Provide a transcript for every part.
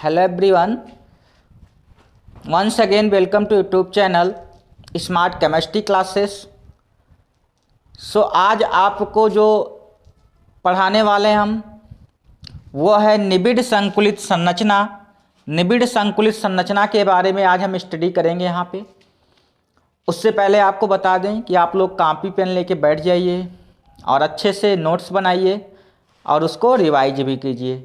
Hello everyone, once again welcome to YouTube channel Smart Chemistry Classes। आज आपको जो पढ़ाने वाले हम वो है निबिड़ संकुलित संरचना। निबिड़ संकुलित संरचना के बारे में आज हम स्टडी करेंगे यहाँ पे। उससे पहले आपको बता दें कि आप लोग कॉपी पेन लेके बैठ जाइए और अच्छे से नोट्स बनाइए और उसको रिवाइज भी कीजिए।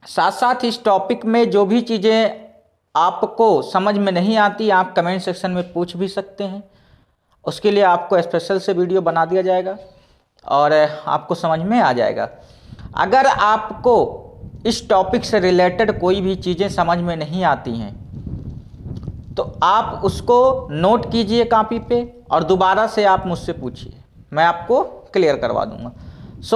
साथ साथ इस टॉपिक में जो भी चीज़ें आपको समझ में नहीं आती आप कमेंट सेक्शन में पूछ भी सकते हैं। उसके लिए आपको स्पेशल से वीडियो बना दिया जाएगा और आपको समझ में आ जाएगा। अगर आपको इस टॉपिक से रिलेटेड कोई भी चीज़ें समझ में नहीं आती हैं तो आप उसको नोट कीजिए कॉपी पे और दोबारा से आप मुझसे पूछिए, मैं आपको क्लियर करवा दूंगा।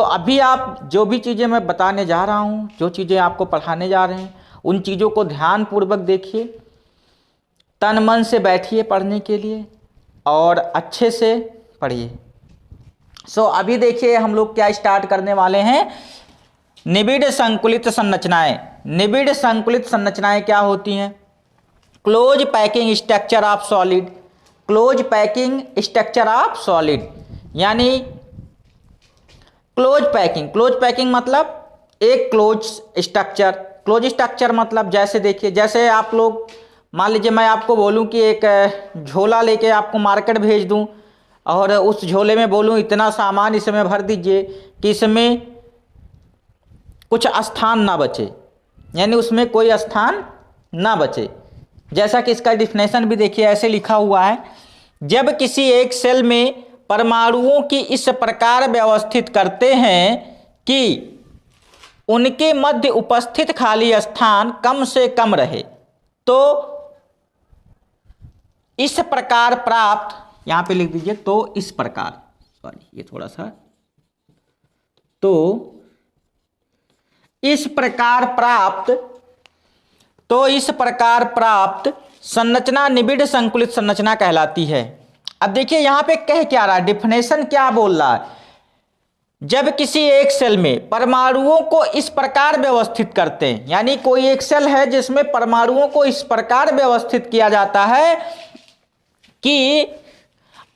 अभी आप जो भी चीज़ें मैं बताने जा रहा हूँ, जो चीज़ें आपको पढ़ाने जा रहे हैं, उन चीज़ों को ध्यानपूर्वक देखिए, तन मन से बैठिए पढ़ने के लिए और अच्छे से पढ़िए। अभी देखिए हम लोग क्या स्टार्ट करने वाले हैं, निबिड़ संकुलित संरचनाएं। निबिड़ संकुलित संरचनाएं क्या होती हैं? Close packing structure of solid. Close packing structure of solid यानी क्लोज पैकिंग मतलब एक क्लोज स्ट्रक्चर। क्लोज स्ट्रक्चर मतलब जैसे देखिए, जैसे आप लोग मान लीजिए मैं आपको बोलूं कि एक झोला लेके आपको मार्केट भेज दूं और उस झोले में बोलूं इतना सामान इसमें भर दीजिए कि इसमें कुछ स्थान ना बचे, यानी उसमें कोई स्थान ना बचे। जैसा कि इसका डिफिनेशन भी देखिए, ऐसे लिखा हुआ है, जब किसी एक सेल में परमाणुओं की इस प्रकार व्यवस्थित करते हैं कि उनके मध्य उपस्थित खाली स्थान कम से कम रहे, तो इस प्रकार प्राप्त, यहां पे लिख दीजिए तो इस प्रकार, सॉरी ये थोड़ा सा, तो इस प्रकार प्राप्त संरचना निबिड़ संकुलित संरचना कहलाती है। अब देखिए यहां पे कह क्या रहा है, डिफिनेशन क्या बोल रहा है, जब किसी एक सेल में परमाणुओं को इस प्रकार व्यवस्थित करते हैं, यानी कोई एक सेल है जिसमें परमाणुओं को इस प्रकार व्यवस्थित किया जाता है कि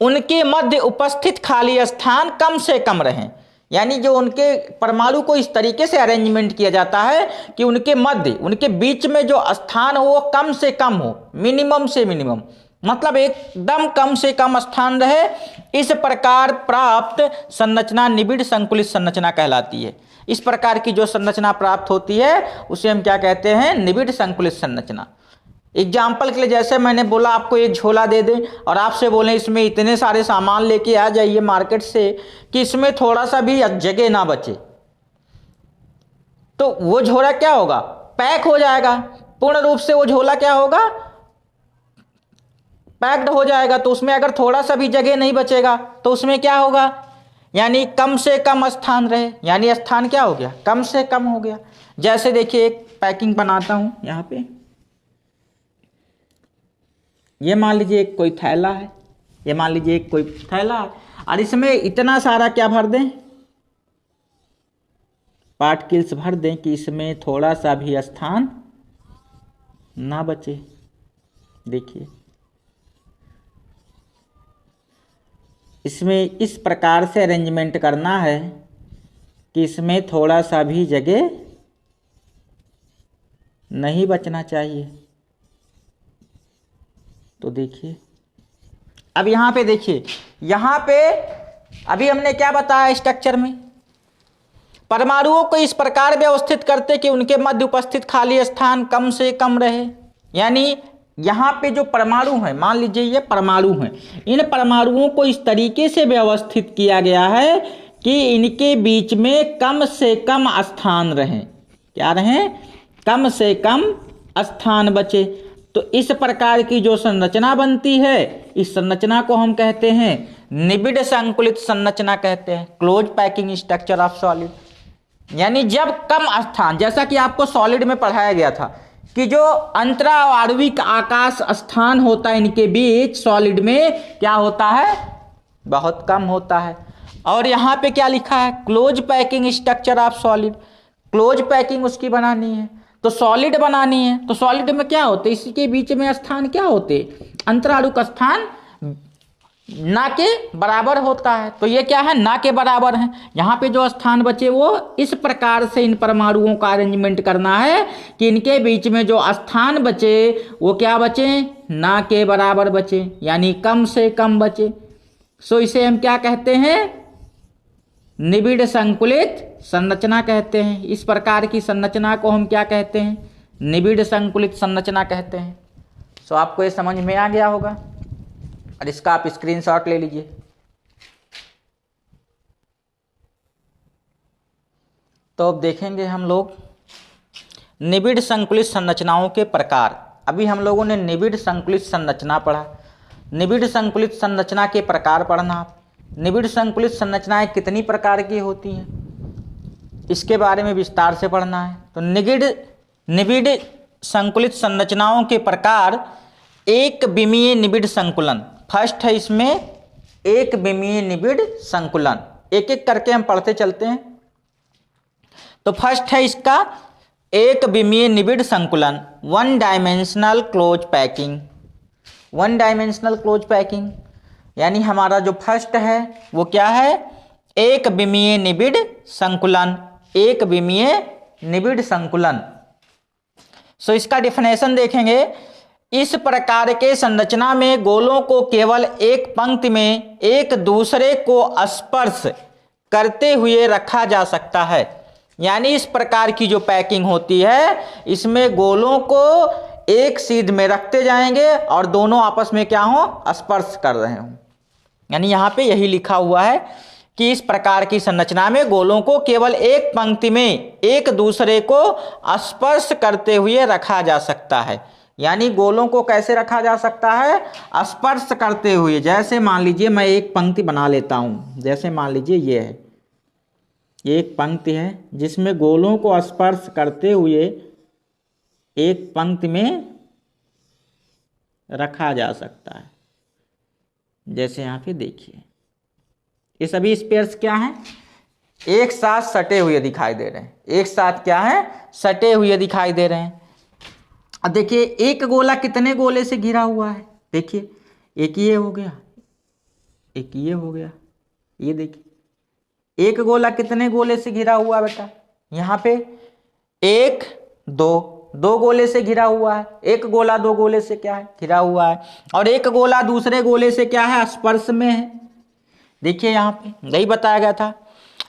उनके मध्य उपस्थित खाली स्थान कम से कम रहें, यानी जो उनके परमाणु को इस तरीके से अरेंजमेंट किया जाता है कि उनके मध्य, उनके बीच में जो स्थान हो वो कम से कम हो, मिनिमम से मिनिमम, मतलब एकदम कम से कम स्थान रहे। इस प्रकार प्राप्त संरचना निबिड़ संकुलित संरचना कहलाती है। इस प्रकार की जो संरचना प्राप्त होती है उसे हम क्या कहते हैं? निबिड़ संकुलित संरचना। एग्जाम्पल के लिए जैसे मैंने बोला, आपको एक झोला दे दें और आपसे बोलें इसमें इतने सारे सामान लेके आ जाइए मार्केट से कि इसमें थोड़ा सा भी जगह ना बचे, तो वो झोला क्या होगा? पैक हो जाएगा, पूर्ण रूप से वो झोला क्या होगा? पैक्ड हो जाएगा। तो उसमें अगर थोड़ा सा भी जगह नहीं बचेगा तो उसमें क्या होगा? यानी कम से कम स्थान रहे, यानी स्थान क्या हो गया? कम से कम हो गया। जैसे देखिए एक पैकिंग बनाता हूं यहां पे, ये मान लीजिए एक कोई थैला है, ये मान लीजिए एक कोई थैला है और इसमें इतना सारा क्या भर दें? पार्टिकल्स भर दें कि इसमें थोड़ा सा भी स्थान ना बचे। देखिए इसमें इस प्रकार से अरेंजमेंट करना है कि इसमें थोड़ा सा भी जगह नहीं बचना चाहिए। तो देखिए अब यहाँ पे देखिए, यहाँ पे अभी हमने क्या बताया स्ट्रक्चर में, परमाणुओं को इस प्रकार व्यवस्थित करते कि उनके मध्य उपस्थित खाली स्थान कम से कम रहे। यानी यहाँ पे जो परमाणु हैं, मान लीजिए ये परमाणु हैं, इन परमाणुओं को इस तरीके से व्यवस्थित किया गया है कि इनके बीच में कम से कम स्थान रहें। क्या रहें? कम से कम स्थान बचे। तो इस प्रकार की जो संरचना बनती है, इस संरचना को हम कहते हैं निबिड़ संकुलित संरचना कहते हैं, close packing structure of solid. यानी जब कम स्थान, जैसा कि आपको सॉलिड में पढ़ाया गया था कि जो अंतरावाणविक आकाश स्थान होता है इनके बीच, सॉलिड में क्या होता है? बहुत कम होता है। और यहाँ पे क्या लिखा है? Close packing structure of solid. Close packing उसकी बनानी है। तो सॉलिड बनानी है, तो सॉलिड में क्या होते, इसके बीच में स्थान क्या होते, अंतराणुक स्थान ना के बराबर होता है। तो ये क्या है, ना के बराबर है। यहाँ पे जो स्थान बचे वो इस प्रकार से इन परमाणुओं का अरेंजमेंट करना है कि इनके बीच में जो स्थान बचे वो क्या बचे, ना के बराबर बचे, यानी कम से कम बचे। सो इसे हम क्या कहते हैं, निबिड़ संकुलित संरचना कहते हैं। इस प्रकार की संरचना को हम क्या कहते हैं, निबिड़ संकुलित संरचना कहते हैं। सो आपको ये समझ में आ गया होगा और इसका आप स्क्रीनशॉट ले लीजिए। तो अब देखेंगे हम लोग निबिड़ संकुलित संरचनाओं के प्रकार। अभी हम लोगों ने निबिड़ संकुलित संरचना पढ़ा, निबिड़ संकुलित संरचना के प्रकार पढ़ना। निबिड़ संकुलित संरचनाएं कितनी प्रकार की होती हैं इसके बारे में विस्तार से पढ़ना है। तो निबिड़ संकुलित संरचनाओं के प्रकार, एक विमीय निबिड़ संकुलन फर्स्ट है। इसमें एक विमीय निबिड़ संकुलन, एक एक करके हम पढ़ते चलते हैं। तो फर्स्ट है इसका एक विमीय निबिड़ संकुलन, one dimensional close packing. One dimensional close packing यानी हमारा जो फर्स्ट है वो क्या है, एक विमीय निबिड़ संकुलन, एक विमीय निबिड़ संकुलन। सो इसका डिफिनेशन देखेंगे, इस प्रकार के संरचना में गोलों को केवल एक पंक्ति में एक दूसरे को स्पर्श करते हुए रखा जा सकता है। यानी इस प्रकार की जो पैकिंग होती है इसमें गोलों को एक सीध में रखते जाएंगे और दोनों आपस में क्या हो, स्पर्श कर रहे हों। यानी यहाँ पे यही लिखा हुआ है कि इस प्रकार की संरचना में गोलों को केवल एक पंक्ति में एक दूसरे को स्पर्श करते हुए रखा जा सकता है। यानी गोलों को कैसे रखा जा सकता है, स्पर्श करते हुए। जैसे मान लीजिए मैं एक पंक्ति बना लेता हूँ, जैसे मान लीजिए ये है, ये एक पंक्ति है जिसमें गोलों को स्पर्श करते हुए एक पंक्ति में रखा जा सकता है। जैसे यहाँ पे देखिए ये सभी स्पेयर्स क्या हैं, एक साथ सटे हुए दिखाई दे रहे हैं, एक साथ क्या है, सटे हुए दिखाई दे रहे हैं। अब देखिए एक गोला कितने गोले से घिरा हुआ है, देखिए एक ये हो गया, एक ये हो गया, ये देखिए एक गोला कितने गोले से घिरा हुआ है बेटा, यहाँ पे एक दो गोले से घिरा हुआ है। एक गोला दो गोले से क्या है, घिरा हुआ है, और एक गोला दूसरे गोले से क्या है, स्पर्श में है। देखिए यहाँ पे यही बताया गया था,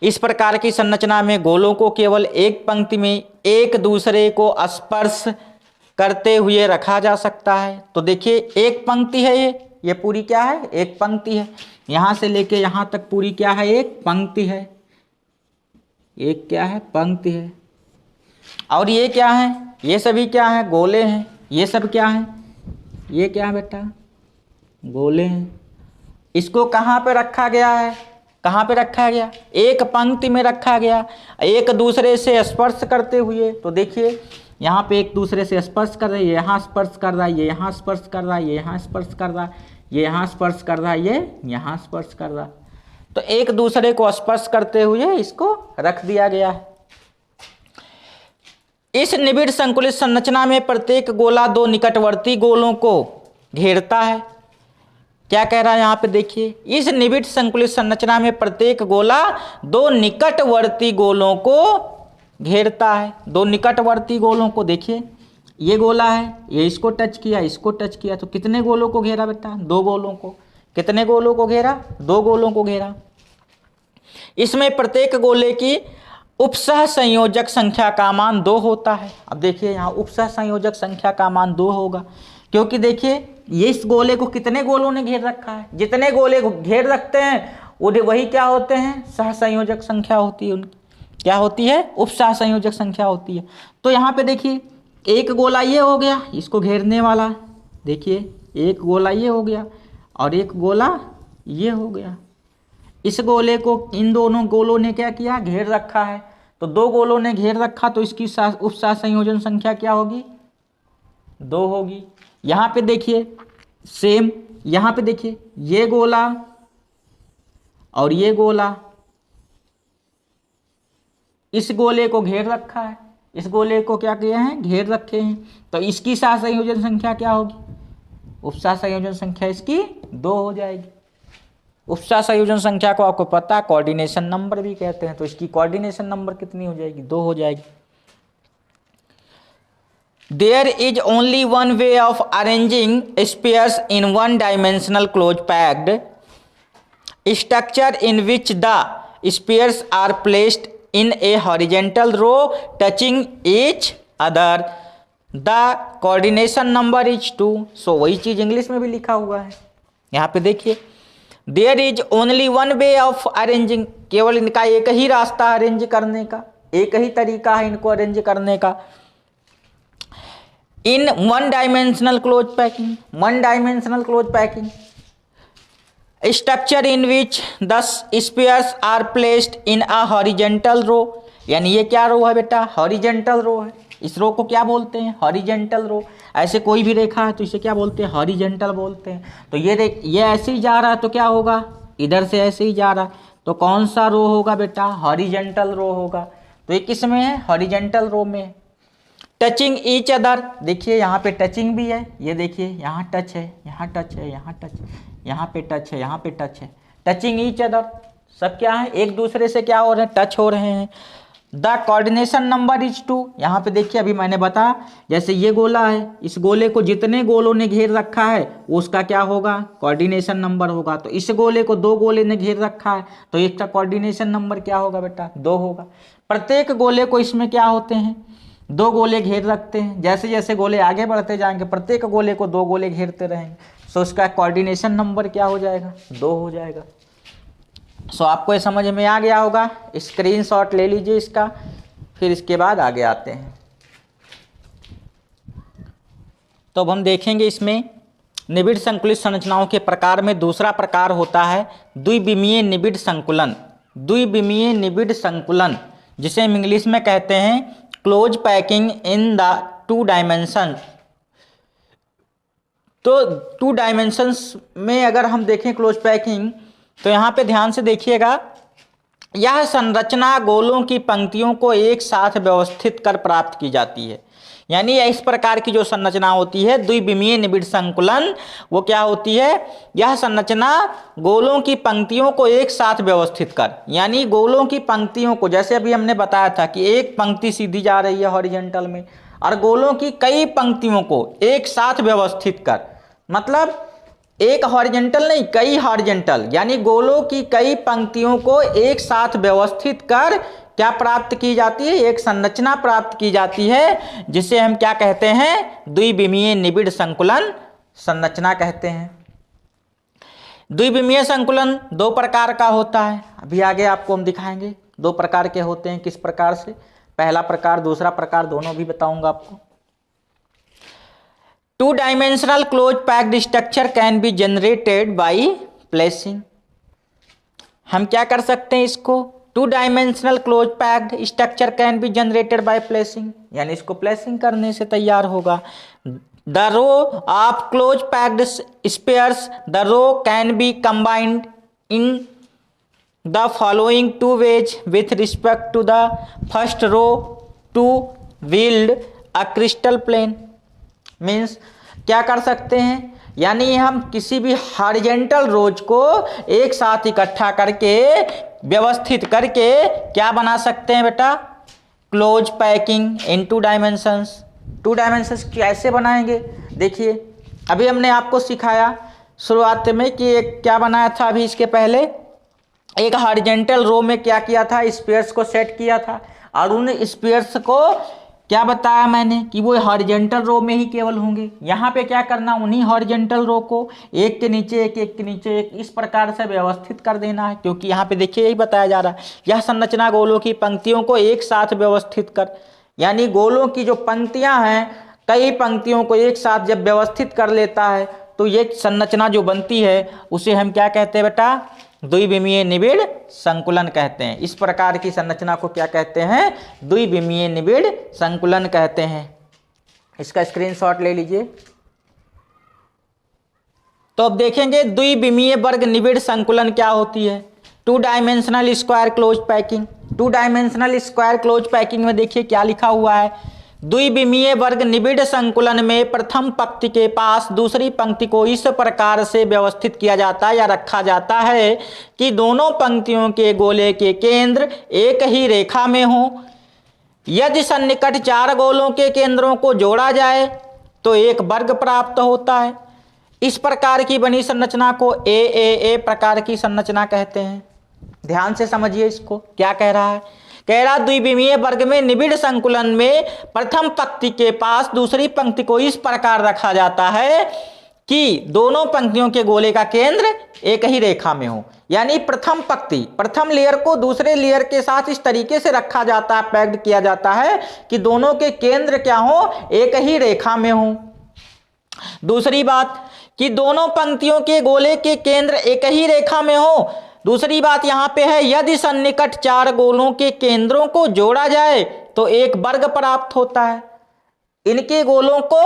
इस प्रकार की संरचना में गोलों को केवल एक पंक्ति में एक दूसरे को स्पर्श करते हुए रखा जा सकता है। तो देखिए एक पंक्ति है, ये पूरी क्या है, एक पंक्ति है। यहाँ से लेके यहाँ तक पूरी क्या है, एक पंक्ति है, एक क्या है, पंक्ति है। और ये क्या है, ये सभी क्या है, गोले हैं। ये सब क्या है, ये क्या है बेटा, गोले हैं। इसको कहाँ पे रखा गया है, कहाँ पे रखा गया, एक पंक्ति में रखा गया, एक दूसरे से स्पर्श करते हुए। तो देखिए यहाँ पे एक दूसरे से स्पर्श कर रही है, यहाँ स्पर्श कर रहा है, ये यहाँ स्पर्श कर रहा है, ये यहाँ स्पर्श कर रहा है, ये यहाँ स्पर्श कर रहा है, ये यहाँ स्पर्श कर रहा है। तो एक दूसरे को स्पर्श करते हुए इसको रख दिया गया है। इस निबिड़ संकुलित संरचना में प्रत्येक गोला दो निकटवर्ती गोलों को घेरता है। क्या कह रहा है यहाँ पे देखिए, इस निबिड़ संकुलित संरचना में प्रत्येक गोला दो निकटवर्ती गोलों को घेरता है। दो निकटवर्ती गोलों को, देखिए ये गोला है, ये इसको टच किया, इसको टच किया, तो कितने गोलों को घेरा बेटा, दो गोलों को। कितने गोलों को घेरा, दो गोलों को घेरा। इसमें प्रत्येक गोले की उपसह संयोजक संख्या का मान 2 होता है। अब देखिए यहाँ उपसह संयोजक संख्या का मान 2 होगा, क्योंकि देखिए ये इस गोले को कितने गोलों ने घेर रखा है। जितने गोले घेर रखते हैं वही क्या होते हैं, सह संयोजक संख्या होती है उनकी। क्या होती है, उपसह संयोजक संख्या होती है। तो यहाँ पे देखिए एक गोला ये हो गया, इसको घेरने वाला, देखिए एक गोला ये हो गया और एक गोला ये हो गया। इस गोले को इन दोनों गोलों ने क्या किया, घेर रखा है। तो दो गोलों ने घेर रखा, तो इसकी उपसह संयोजन संख्या क्या होगी, 2 होगी। यहाँ पे देखिए सेम, यहाँ पे देखिए ये गोला और ये गोला इस गोले को घेर रखा है, इस गोले को क्या किए हैं, घेर रखे हैं। तो इसकी साथ संयोजन संख्या क्या होगी, उपसाथ संयोजन संख्या इसकी 2 हो जाएगी। उपसाथ संयोजन संख्या को आपको पता है कोऑर्डिनेशन नंबर भी कहते हैं, तो इसकी कोऑर्डिनेशन नंबर कितनी हो जाएगी, 2 हो जाएगी। There is only one way of arranging spheres in one dimensional closed packed structure in which the spheres are placed in a horizontal row touching each other. The coordination number is 2. So वही चीज English में भी लिखा हुआ है, यहाँ पे देखिए There is only one way of arranging, केवल इनका एक ही रास्ता अरेंज करने का, एक ही तरीका है इनको अरेंज करने का। In one dimensional closed packing, one dimensional closed packing structure in which the spheres are placed in a horizontal row, यानी ये क्या रो है बेटा, हॉरिजेंटल रो है। इस रो को क्या बोलते हैं, हॉरिजेंटल रो। ऐसे कोई भी रेखा है तो इसे क्या बोलते हैं, हॉरिजेंटल बोलते हैं। तो ये ऐसे ही जा रहा है तो क्या होगा, इधर से ऐसे ही जा रहा है तो कौन सा रो होगा बेटा, हॉरिजेंटल रो होगा। तो ये किस में है, हॉरिजेंटल रो में। टचिंग ईच अदर, देखिए यहाँ पे टचिंग भी है, ये देखिए यहाँ टच है, यहाँ टच है, यहाँ टच, यहाँ पे टच है, यहाँ पे टच है। टचिंग ईच अदर, सब क्या है, एक दूसरे से क्या हो रहे हैं, टच हो रहे हैं। द कोऑर्डिनेशन नंबर इज 2, यहाँ पे देखिए अभी मैंने बताया जैसे ये गोला है, इस गोले को जितने गोलों ने घेर रखा है वो उसका क्या होगा, कोऑर्डिनेशन नंबर होगा। तो इस गोले को 2 गोले ने घेर रखा है तो इसका कोऑर्डिनेशन नंबर क्या होगा बेटा, 2 होगा। प्रत्येक गोले को इसमें क्या होते हैं, 2 गोले घेर रखते हैं। जैसे जैसे गोले आगे बढ़ते जाएंगे प्रत्येक गोले को 2 गोले घेरते रहेंगे, सो इसका कोऑर्डिनेशन नंबर क्या हो जाएगा, 2 हो जाएगा। सो आपको ये समझ में आ गया होगा, स्क्रीनशॉट ले लीजिए इसका, फिर इसके बाद आगे आते हैं। तो अब हम देखेंगे इसमें निबिड़ संकुलित संरचनाओं के प्रकार में दूसरा प्रकार होता है द्विविमीय निबिड़ संकुलन। द्विविमीय निबिड़ संकुलन जिसे हम इंग्लिश में कहते हैं close packing in the 2 dimension. तो 2 डायमेंशंस में अगर हम देखें क्लोज पैकिंग, तो यहाँ पे ध्यान से देखिएगा, यह संरचना गोलों की पंक्तियों को एक साथ व्यवस्थित कर प्राप्त की जाती है। यानी इस प्रकार की जो संरचना होती है द्विविमीय निबिड़ संकुलन, वो क्या होती है, यह संरचना गोलों की पंक्तियों को एक साथ व्यवस्थित कर, यानी गोलों की पंक्तियों को, जैसे अभी हमने बताया था कि एक पंक्ति सीधी जा रही है हॉरिजॉन्टल में, और गोलों की कई पंक्तियों को एक साथ व्यवस्थित कर, मतलब एक हॉरिजॉन्टल नहीं, कई हॉरिजॉन्टल, यानी गोलों की कई पंक्तियों को एक साथ व्यवस्थित कर क्या प्राप्त की जाती है, एक संरचना प्राप्त की जाती है, जिसे हम क्या कहते हैं, द्विविमीय निबिड़ संकुलन संरचना कहते हैं। द्विविमीय संकुलन 2 प्रकार का होता है, अभी आगे आपको हम दिखाएंगे 2 प्रकार के होते हैं, किस प्रकार से, पहला प्रकार दूसरा प्रकार दोनों भी बताऊंगा आपको। 2 dimensional close packed structure can be generated by placing. हम क्या कर सकते हैं इसको, 2 dimensional close packed structure can be generated by placing, यानी इसको प्लेसिंग करने से तैयार होगा। The row of close packed spheres, the row can be combined in the following 2 ways with respect to the first row to build a crystal plane. Means क्या कर सकते हैं, यानी हम किसी भी हॉरिजॉन्टल रोज को एक साथ इकट्ठा करके व्यवस्थित करके क्या बना सकते हैं बेटा, close packing in 2 dimensions. 2 dimensions कैसे बनाएंगे, देखिए अभी हमने आपको सिखाया शुरुआत में कि एक क्या बनाया था, अभी इसके पहले एक हॉरिजॉन्टल रो में क्या किया था, स्पेयर्स को सेट किया था, और उन स्पेयर्स को क्या बताया मैंने कि वो हॉरिजॉन्टल रो में ही केवल होंगे। यहाँ पे क्या करना, उन्हीं हॉरिजॉन्टल रो को एक के नीचे एक, एक के नीचे एक, इस प्रकार से व्यवस्थित कर देना है, क्योंकि यहाँ पे देखिए यही बताया जा रहा है, यह संरचना गोलों की पंक्तियों को एक साथ व्यवस्थित कर, यानी गोलों की जो पंक्तियाँ हैं कई पंक्तियों को एक साथ जब व्यवस्थित कर लेता है तो ये संरचना जो बनती है उसे हम क्या कहते हैं बेटा, द्विविमीय निबिड़ संकुलन कहते हैं। इस प्रकार की संरचना को क्या कहते हैं, द्विविमीय निबिड़ संकुलन कहते हैं। इसका स्क्रीनशॉट ले लीजिए। तो अब देखेंगे द्विविमीय वर्ग निबिड़ संकुलन क्या होती है। Two dimensional square close packing. Two dimensional square close packing में देखिए क्या लिखा हुआ है, द्विविमीय वर्ग निबिड़ संकुलन में प्रथम पंक्ति के पास दूसरी पंक्ति को इस प्रकार से व्यवस्थित किया जाता है या रखा जाता है कि दोनों पंक्तियों के गोले के केंद्र एक ही रेखा में हो। यदि सन्निकट चार गोलों के केंद्रों को जोड़ा जाए तो एक वर्ग प्राप्त होता है। इस प्रकार की बनी संरचना को ए प्रकार की संरचना कहते हैं। ध्यान से समझिए इसको, क्या कह रहा है, कह रहा द्विविमीय वर्ग में निबिड़ संकुलन में प्रथम पंक्ति के पास दूसरी पंक्ति को इस प्रकार रखा जाता है कि दोनों पंक्तियों के गोले का केंद्र एक ही रेखा में हो। यानी प्रथम पंक्ति, प्रथम लेयर को दूसरे लेयर के साथ इस तरीके से रखा जाता है, पैक्ड किया जाता है कि दोनों के केंद्र क्या हो, एक ही रेखा में हो। दूसरी बात कि दोनों पंक्तियों के गोले के केंद्र एक ही रेखा में हो। दूसरी बात यहां पे है, यदि सन्निकट चार गोलों के केंद्रों को जोड़ा जाए तो एक वर्ग प्राप्त होता है। इनके गोलों को,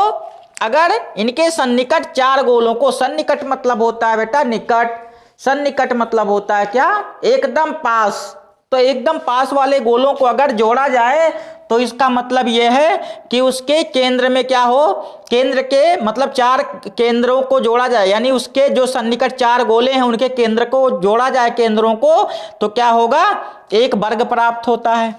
अगर इनके सन्निकट चार गोलों को, सन्निकट मतलब होता है बेटा निकट, सन्निकट मतलब होता है क्या, एकदम पास, तो एकदम पास वाले गोलों को अगर जोड़ा जाए तो इसका मतलब यह है कि उसके केंद्र में क्या हो, केंद्र के मतलब चार केंद्रों को जोड़ा जाए, यानी उसके जो सन्निकट चार गोले हैं उनके केंद्र को जोड़ा जाए केंद्रों को, तो क्या होगा, एक वर्ग प्राप्त होता है।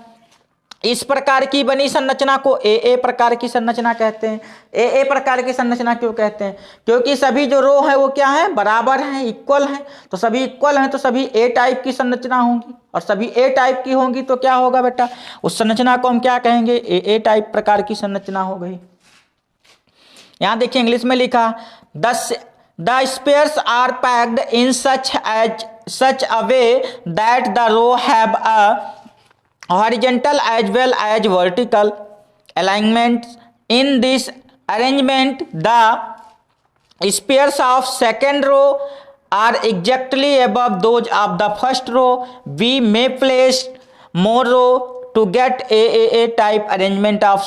इस प्रकार की बनी संरचना को ए प्रकार की संरचना कहते हैं। ए प्रकार की संरचना क्यों कहते हैं, क्योंकि सभी जो रो है वो क्या है, बराबर हैं, इक्वल हैं। तो सभी इक्वल हैं तो सभी ए टाइप की संरचना होंगी, और सभी ए टाइप की होंगी तो क्या होगा बेटा, उस संरचना को हम क्या कहेंगे, ए टाइप प्रकार की संरचना हो गई। यहां देखिए इंग्लिश में लिखा, the spheres are packed in such a way that the row have a horizontal as well as vertical alignment. In this arrangement the spheres of second row are exactly above those of the first row. We may place more row to get a type arrangement of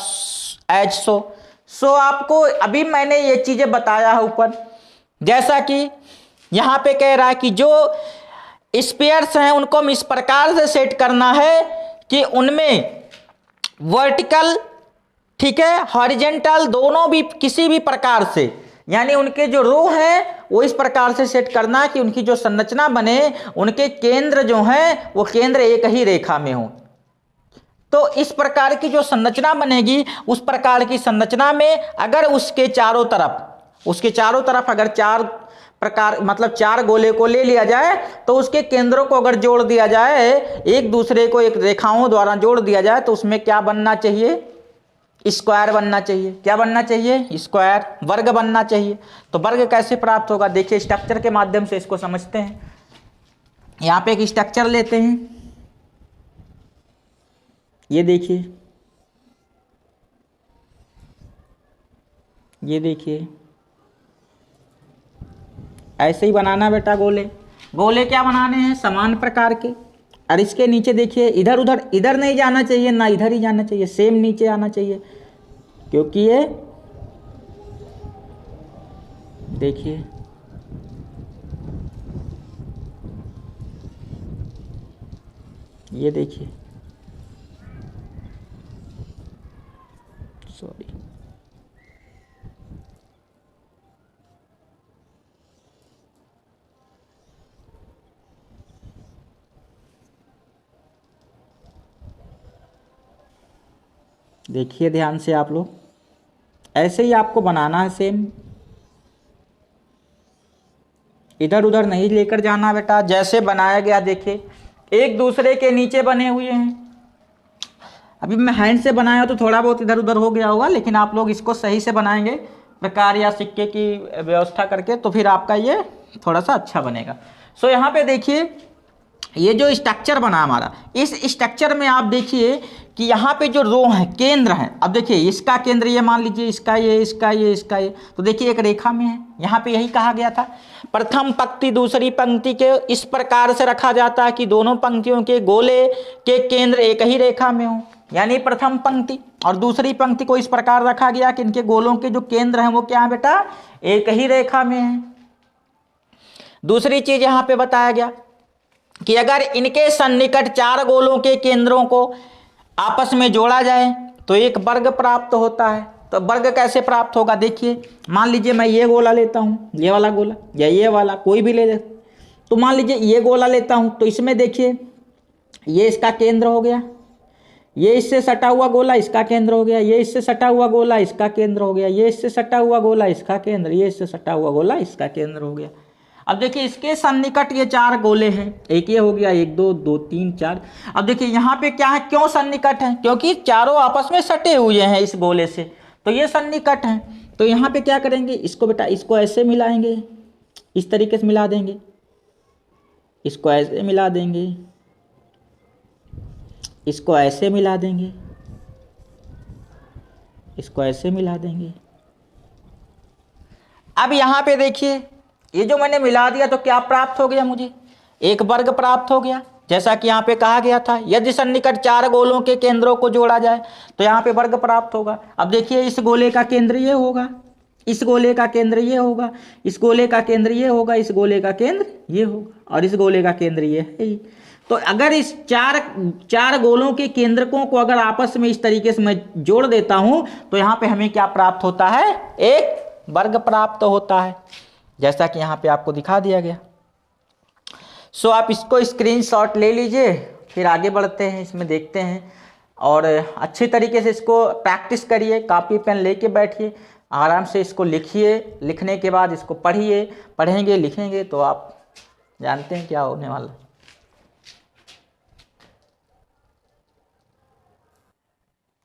as so आपको अभी मैंने ये चीजें बताया है ऊपर, जैसा कि यहाँ पे कह रहा है कि जो स्पेयर्स हैं उनको हम इस प्रकार से सेट करना है कि उनमें वर्टिकल, ठीक है, हॉरिजेंटल, दोनों भी किसी भी प्रकार से, यानी उनके जो रो है वो इस प्रकार से सेट करना कि उनकी जो संरचना बने उनके केंद्र जो हैं वो केंद्र एक ही रेखा में हो। तो इस प्रकार की जो संरचना बनेगी, उस प्रकार की संरचना में अगर उसके चारों तरफ अगर चार प्रकार मतलब चार गोले को ले लिया जाए तो उसके केंद्रों को अगर जोड़ दिया जाए, एक दूसरे को एक रेखाओं द्वारा जोड़ दिया जाए, तो उसमें क्या बनना चाहिए, स्क्वायर बनना चाहिए। क्या बनना चाहिए, स्क्वायर, वर्ग बनना चाहिए। तो वर्ग कैसे प्राप्त होगा, देखिए स्ट्रक्चर के माध्यम से इसको समझते हैं। यहाँ पे एक स्ट्रक्चर लेते हैं, ये देखिए, ये देखिए, ऐसे ही बनाना बेटा। गोले क्या बनाने हैं, समान प्रकार के। और इसके नीचे देखिए, इधर नहीं जाना चाहिए, ना इधर ही जाना चाहिए, सेम नीचे आना चाहिए, क्योंकि ये देखिए ये देखिए, सॉरी, देखिए ध्यान से आप लोग, ऐसे ही आपको बनाना है सेम, इधर उधर नहीं लेकर जाना बेटा। जैसे बनाया गया देखिए, एक दूसरे के नीचे बने हुए हैं। अभी मैं हैंड से बनाया तो थोड़ा बहुत इधर उधर हो गया होगा, लेकिन आप लोग इसको सही से बनाएंगे प्रकार या सिक्के की व्यवस्था करके, तो फिर आपका ये थोड़ा सा अच्छा बनेगा। सो यहाँ पे देखिए, ये जो स्ट्रक्चर बना हमारा, इस स्ट्रक्चर में आप देखिए कि यहाँ पे जो रो है, केंद्र है। अब देखिए इसका केंद्र ये मान लीजिए, इसका ये, तो देखिए एक रेखा में है। यहाँ पे यही कहा गया था, प्रथम पंक्ति दूसरी पंक्ति के इस प्रकार से रखा जाता है कि दोनों पंक्तियों के गोले के केंद्र एक ही रेखा में हो। यानी प्रथम पंक्ति और दूसरी पंक्ति को इस प्रकार रखा गया कि इनके गोलों के जो केंद्र हैं वो क्या है बेटा, एक ही रेखा में है। दूसरी चीज यहाँ पे बताया गया, कि अगर इनके सन्निकट 4 गोलों के केंद्रों को आपस में जोड़ा जाए तो एक वर्ग प्राप्त होता है। तो वर्ग कैसे प्राप्त होगा, देखिए मान लीजिए मैं ये गोला लेता हूँ, ये वाला गोला या ये वाला कोई भी ले, तो मान लीजिए ये गोला लेता हूँ, तो इसमें देखिए ये इसका केंद्र हो गया, ये इससे सटा हुआ गोला इसका केंद्र हो गया, ये इससे सटा हुआ गोला इसका केंद्र हो गया, ये इससे सटा हुआ गोला इसका केंद्र, ये इससे सटा हुआ गोला इसका केंद्र हो गया। अब देखिए इसके सन्निकट ये 4 गोले हैं, एक ये हो गया, 1 2 2 3 4। अब देखिए यहाँ पे क्या है, क्यों सन्निकट है, क्योंकि चारों आपस में सटे हुए हैं इस गोले से, तो ये सन्निकट हैं। तो यहाँ पे क्या करेंगे, इसको बेटा इसको ऐसे मिलाएंगे, इस तरीके से मिला देंगे, इसको ऐसे मिला देंगे, इसको ऐसे मिला देंगे, इसको ऐसे मिला देंगे। अब यहाँ पे देखिए ये जो मैंने मिला दिया तो क्या प्राप्त हो गया, मुझे एक वर्ग प्राप्त हो गया। जैसा कि यहाँ पे कहा गया था यदि सन्निकट 4 गोलों के केंद्रों को जोड़ा जाए तो यहाँ पे वर्ग प्राप्त होगा। अब देखिए इस गोले का केंद्र ये होगा, इस गोले का केंद्र ये होगा, इस गोले का केंद्र ये होगा, इस गोले का केंद्र ये होगा और इस गोले का केंद्र ये है ही। तो अगर इस चार गोलों के केंद्रकों को अगर आपस में इस तरीके से मैं जोड़ देता हूं तो यहाँ पे हमें क्या प्राप्त होता है, एक वर्ग प्राप्त होता है, जैसा कि यहाँ पे आपको दिखा दिया गया। सो आप इसको स्क्रीनशॉट ले लीजिए, फिर आगे बढ़ते हैं, इसमें देखते हैं और अच्छी तरीके से इसको प्रैक्टिस करिए, कॉपी पेन लेके बैठिए, आराम से इसको लिखिए, लिखने के बाद इसको पढ़िए, पढ़ेंगे लिखेंगे तो आप जानते हैं क्या होने वाला।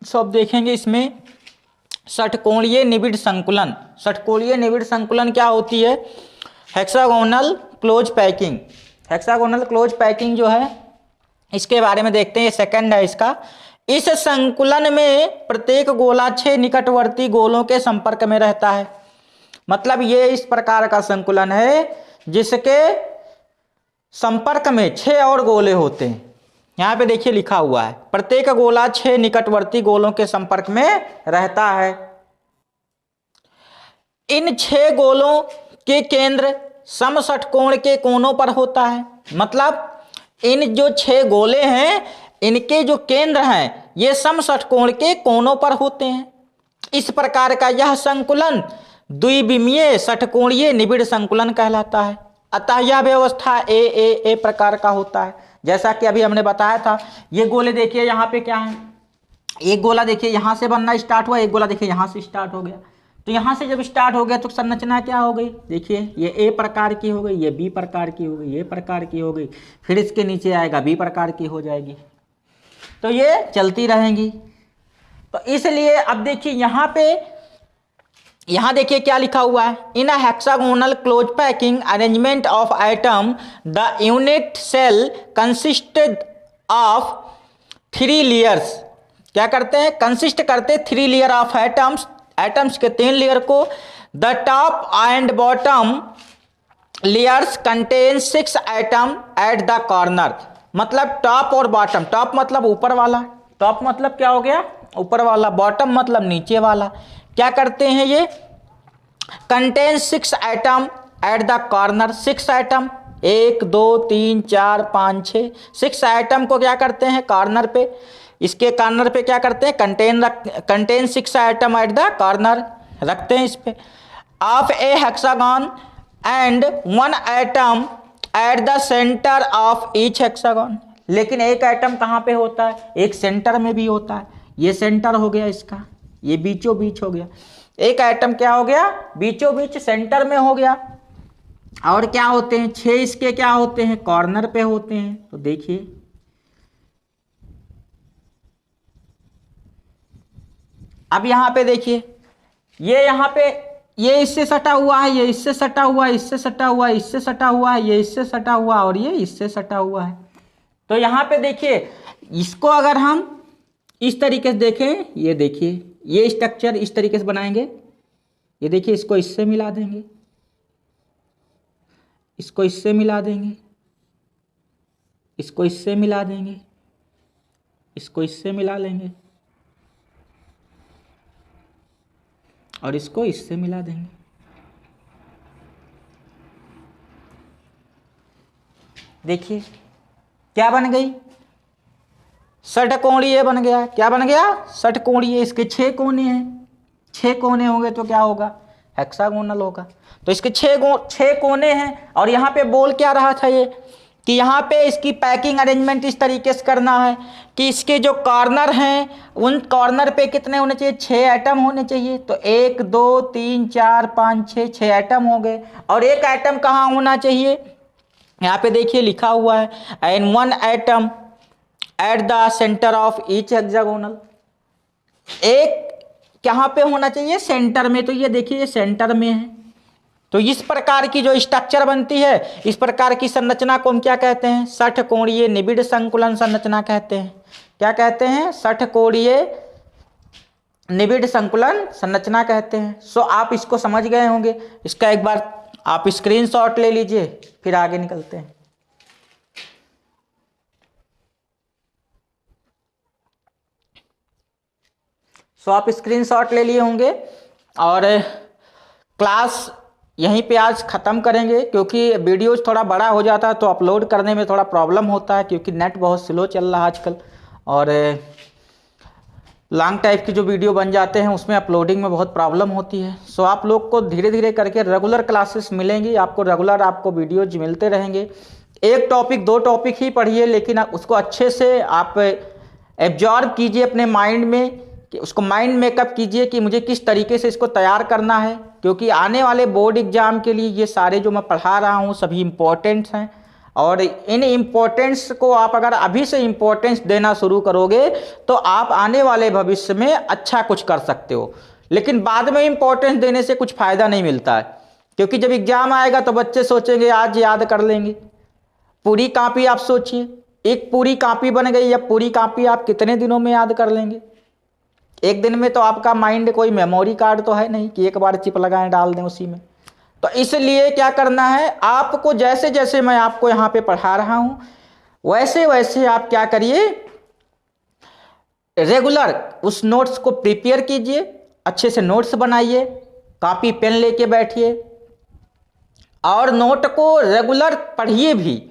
सो अब देखेंगे इसमें षटकोणीय निबिड़ संकुलन। षटकोणीय निबिड़ संकुलन क्या होती है, hexagonal close packing. Hexagonal close packing जो है इसके बारे में देखते हैं, ये सेकंड है इसका। इस संकुलन में प्रत्येक गोला 6 निकटवर्ती गोलों के संपर्क में रहता है। मतलब ये इस प्रकार का संकुलन है जिसके संपर्क में 6 और गोले होते हैं। यहाँ पे देखिए लिखा हुआ है प्रत्येक गोला 6 निकटवर्ती गोलों के संपर्क में रहता है। इन 6 गोलों के केंद्र समषटकोण के कोनों पर होता है। मतलब इन जो 6 गोले हैं इनके जो केंद्र हैं ये समषटकोण के कोनों पर होते हैं। इस प्रकार का यह संकुलन द्विविमीय षटकोणीय निबिड़ संकुलन कहलाता है। अतः यह व्यवस्था ए प्रकार का होता है। जैसा कि अभी हमने बताया था, ये गोले देखिए यहाँ पे क्या है, एक गोला देखिए यहाँ से बनना स्टार्ट हुआ, एक गोला देखिए यहाँ से स्टार्ट हो गया। तो यहाँ से जब स्टार्ट हो गया तो संरचना क्या हो गई, देखिए ये ए प्रकार की हो गई, ये बी प्रकार की हो गई, ये प्रकार की हो गई, फिर इसके नीचे आएगा बी प्रकार की हो जाएगी, तो ये चलती रहेंगी। तो इसलिए अब देखिए यहाँ पे, यहाँ देखिए क्या लिखा हुआ है, in a hexagonal close packing arrangement of item the unit cell consisted of 3 layers. क्या करते हैं, कंसिस्ट करते 3 लेयर ऑफ एटम्स के 3 लेयर को। The top and bottom layers contain 6 item at the corner. मतलब टॉप और बॉटम, टॉप मतलब ऊपर वाला, टॉप मतलब क्या हो गया ऊपर वाला, बॉटम मतलब नीचे वाला। क्या करते हैं ये, contain 6 item at the corner. 6 item, 1 2 3 4 5 6, 6 item को क्या करते हैं कॉर्नर पे, इसके कॉर्नर पे क्या करते हैं contain 6 item at the corner रखते हैं इस पे of A hexagon and 1 item at the centre of each hexagon. लेकिन एक आइटम कहाँ पे होता है, एक सेंटर में भी होता है। ये सेंटर हो गया इसका, ये बीचों बीच हो गया, एक आइटम क्या हो गया बीचों बीच सेंटर में हो गया। और क्या होते हैं 6 इसके क्या होते हैं कॉर्नर पे होते हैं। तो देखिए अब यहाँ पे देखिए, ये यहाँ पे ये इससे सटा हुआ है, ये इससे सटा हुआ है, इससे सटा हुआ है, इससे सटा हुआ है, ये इससे सटा हुआ और ये इससे सटा हुआ है। तो यहाँ पे देखिए इसको अगर हम इस तरीके से देखें, ये देखिए ये स्ट्रक्चर इस तरीके से बनाएंगे, ये देखिए इसको इससे मिला देंगे, इसको इससे मिला देंगे, इसको इससे मिला देंगे, इसको इससे मिला लेंगे और इसको इससे मिला देंगे। देखिए क्या बन गई, षटकोणीय बन गया। क्या बन गया, षटकोणीय। इसके 6 कोने हैं, 6 कोने होंगे तो क्या होगा, हेक्सागोनल होगा। तो इसके 6 कोने हैं। और यहाँ पे बोल क्या रहा था ये, कि यहाँ पे इसकी पैकिंग अरेंजमेंट इस तरीके से करना है कि इसके जो कॉर्नर हैं उन कॉर्नर पे कितने होने चाहिए, 6 एटम होने चाहिए। तो 1 2 3 4 5 6 एटम हो गए। और एक एटम कहाँ होना चाहिए, यहाँ पे देखिए लिखा हुआ है, and 1 atom at the centre of each hexagonal. एक कहाँ पे होना चाहिए, सेंटर में। तो ये देखिए ये सेंटर में है। तो इस प्रकार की जो स्ट्रक्चर बनती है, इस प्रकार की संरचना को हम क्या कहते हैं, षटकोणीय निबिड़ संकुलन संरचना कहते हैं। क्या कहते हैं, षटकोणीय निबिड़ संकुलन संरचना कहते हैं। सो आप इसको समझ गए होंगे। इसका एक बार आप स्क्रीनशॉट ले लीजिए, फिर आगे निकलते हैं। सो आप स्क्रीनशॉट ले लिए होंगे और क्लास यहीं पे आज ख़त्म करेंगे, क्योंकि वीडियोज थोड़ा बड़ा हो जाता है तो अपलोड करने में थोड़ा प्रॉब्लम होता है, क्योंकि नेट बहुत स्लो चल रहा है आजकल। और लॉन्ग टाइप की जो वीडियो बन जाते हैं उसमें अपलोडिंग में बहुत प्रॉब्लम होती है। सो आप लोग को धीरे धीरे करके रेगुलर क्लासेस मिलेंगी, आपको रेगुलर आपको वीडियोज मिलते रहेंगे। एक टॉपिक 2 टॉपिक ही पढ़िए, लेकिन उसको अच्छे से आप एब्जॉर्ब कीजिए अपने माइंड में, कि उसको माइंड मेकअप कीजिए कि मुझे किस तरीके से इसको तैयार करना है, क्योंकि आने वाले बोर्ड एग्जाम के लिए ये सारे जो मैं पढ़ा रहा हूँ सभी इम्पोर्टेंट्स हैं। और इन इम्पोर्टेंट्स को आप अगर अभी से इम्पोर्टेंस देना शुरू करोगे तो आप आने वाले भविष्य में अच्छा कुछ कर सकते हो। लेकिन बाद में इम्पोर्टेंस देने से कुछ फ़ायदा नहीं मिलता है, क्योंकि जब एग्ज़ाम आएगा तो बच्चे सोचेंगे आज याद कर लेंगे। पूरी कॉपी आप सोचिए, एक पूरी कॉपी बन गई, या पूरी कॉपी आप कितने दिनों में याद कर लेंगे। एक दिन में तो आपका माइंड कोई मेमोरी कार्ड तो है नहीं कि एक बार चिप लगाएं डाल दें उसी में। तो इसलिए क्या करना है, आपको जैसे जैसे मैं आपको यहाँ पे पढ़ा रहा हूँ वैसे वैसे आप क्या करिए, रेगुलर उस नोट्स को प्रिपेयर कीजिए, अच्छे से नोट्स बनाइए, कॉपी पेन लेके बैठिए और नोट को रेगुलर पढ़िए भी।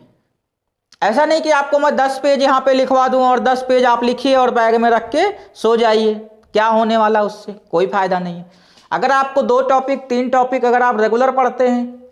ऐसा नहीं कि आपको मैं 10 पेज यहाँ पे लिखवा दूँ और 10 पेज आप लिखिए और बैग में रख के सो जाइए। क्या होने वाला, उससे कोई फायदा नहीं है। अगर आपको 2 टॉपिक 3 टॉपिक अगर आप रेगुलर पढ़ते हैं,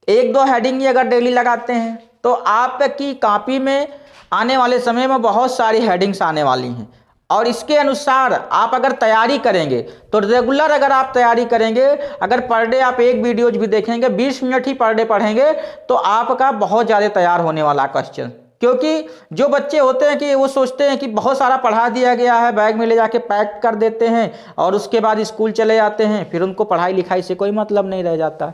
1-2 हेडिंग ही अगर डेली लगाते हैं, तो आपकी कॉपी में आने वाले समय में बहुत सारी हेडिंग्स आने वाली हैं। और इसके अनुसार आप अगर तैयारी करेंगे तो रेगुलर अगर आप तैयारी करेंगे, अगर पर डे आप एक वीडियोज भी देखेंगे, 20 मिनट ही पर डे पढ़ेंगे, तो आपका बहुत ज़्यादा तैयार होने वाला क्वेश्चन। क्योंकि जो बच्चे होते हैं कि वो सोचते हैं कि बहुत सारा पढ़ा दिया गया है, बैग में ले जाके पैक कर देते हैं और उसके बाद स्कूल चले जाते हैं, फिर उनको पढ़ाई लिखाई से कोई मतलब नहीं रह जाता।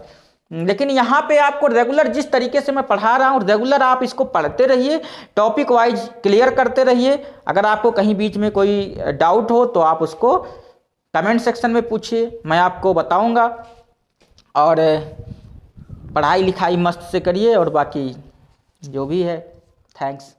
लेकिन यहाँ पे आपको रेगुलर जिस तरीके से मैं पढ़ा रहा हूँ, रेगुलर आप इसको पढ़ते रहिए, टॉपिक वाइज क्लियर करते रहिए। अगर आपको कहीं बीच में कोई डाउट हो तो आप उसको कमेंट सेक्शन में पूछिए, मैं आपको बताऊँगा। और पढ़ाई लिखाई मस्त से करिए, और बाकी जो भी है, थैंक्स।